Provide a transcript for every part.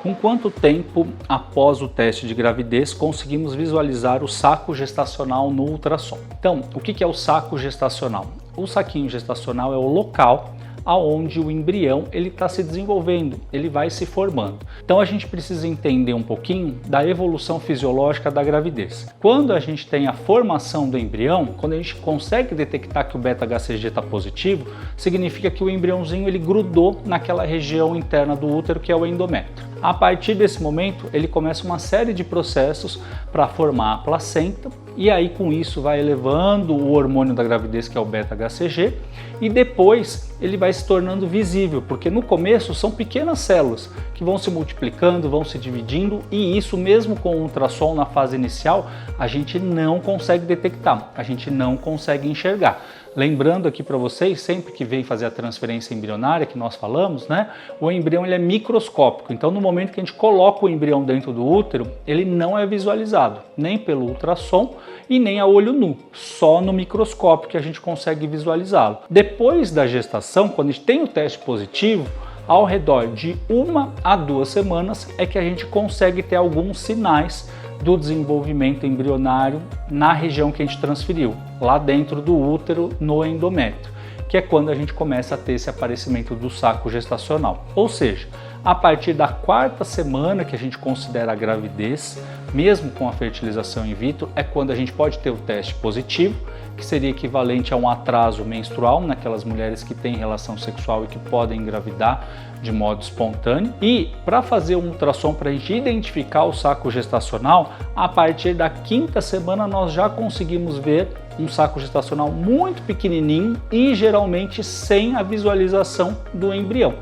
Com quanto tempo após o teste de gravidez conseguimos visualizar o saco gestacional no ultrassom? Então, o que é o saco gestacional? O saquinho gestacional é o local aonde o embrião está se desenvolvendo, ele vai se formando. Então a gente precisa entender um pouquinho da evolução fisiológica da gravidez. Quando a gente tem a formação do embrião, quando a gente consegue detectar que o beta-HCG está positivo, significa que o embriãozinho ele grudou naquela região interna do útero que é o endométrio. A partir desse momento, ele começa uma série de processos para formar a placenta e aí com isso vai elevando o hormônio da gravidez que é o beta-HCG e depois ele vai se tornando visível, porque no começo são pequenas células que vão se multiplicando, vão se dividindo e isso mesmo com o ultrassom na fase inicial a gente não consegue detectar, a gente não consegue enxergar. Lembrando aqui para vocês, sempre que vem fazer a transferência embrionária que nós falamos, né, o embrião ele é microscópico, então no momento que a gente coloca o embrião dentro do útero, ele não é visualizado, nem pelo ultrassom e nem a olho nu, só no microscópio que a gente consegue visualizá-lo. Depois da gestação, quando a gente tem o teste positivo, ao redor de 1 a 2 semanas é que a gente consegue ter alguns sinais do desenvolvimento embrionário na região que a gente transferiu, lá dentro do útero, no endométrio, que é quando a gente começa a ter esse aparecimento do saco gestacional. Ou seja, a partir da 4ª semana que a gente considera a gravidez, mesmo com a fertilização in vitro, é quando a gente pode ter o teste positivo, que seria equivalente a um atraso menstrual naquelas mulheres que têm relação sexual e que podem engravidar de modo espontâneo. E para fazer um ultrassom para a gente identificar o saco gestacional, a partir da 5ª semana nós já conseguimos ver um saco gestacional muito pequenininho e geralmente sem a visualização do embrião.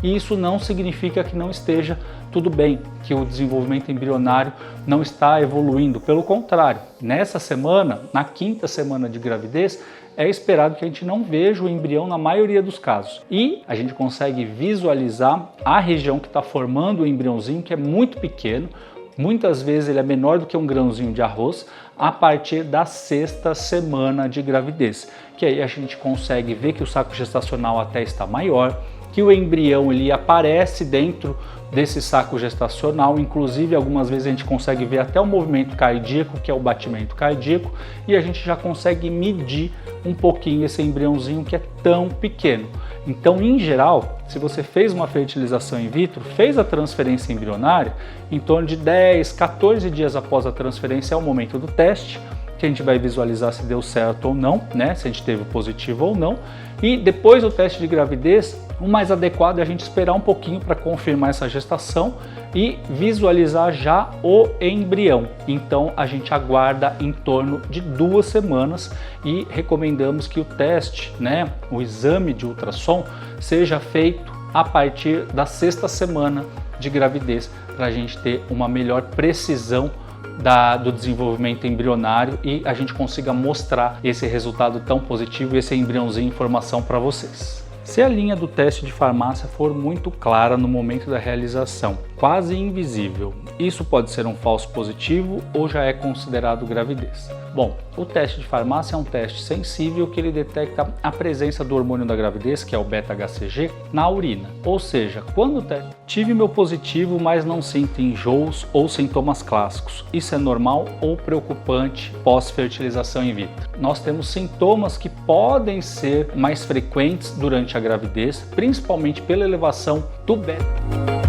E isso não significa que não esteja tudo bem, que o desenvolvimento embrionário não está evoluindo. Pelo contrário, nessa semana, na 5ª semana de gravidez, é esperado que a gente não veja o embrião na maioria dos casos. E a gente consegue visualizar a região que está formando o embriãozinho, que é muito pequeno, muitas vezes ele é menor do que um grãozinho de arroz, a partir da 6ª semana de gravidez. Que aí a gente consegue ver que o saco gestacional até está maior, que o embrião ele aparece dentro desse saco gestacional, inclusive algumas vezes a gente consegue ver até o movimento cardíaco, que é o batimento cardíaco, e a gente já consegue medir um pouquinho esse embriãozinho que é tão pequeno. Então, em geral, se você fez uma fertilização in vitro, fez a transferência embrionária, em torno de 10, 14 dias após a transferência é o momento do teste, que a gente vai visualizar se deu certo ou não, né? Se a gente teve positivo ou não. E depois do teste de gravidez, o mais adequado é a gente esperar um pouquinho para confirmar essa gestação e visualizar já o embrião. Então a gente aguarda em torno de 2 semanas e recomendamos que o teste, né, o exame de ultrassom, seja feito a partir da 6ª semana de gravidez para a gente ter uma melhor precisão do desenvolvimento embrionário e a gente consiga mostrar esse resultado tão positivo, esse embriãozinho em formação para vocês. Se a linha do teste de farmácia for muito clara no momento da realização, quase invisível, isso pode ser um falso positivo ou já é considerado gravidez? Bom, o teste de farmácia é um teste sensível que ele detecta a presença do hormônio da gravidez, que é o beta-HCG, na urina. Ou seja, quando o teste tive meu positivo, mas não sinto enjoos ou sintomas clássicos. Isso é normal ou preocupante pós-fertilização in vitro? Nós temos sintomas que podem ser mais frequentes durante a gravidez, principalmente pela elevação do beta.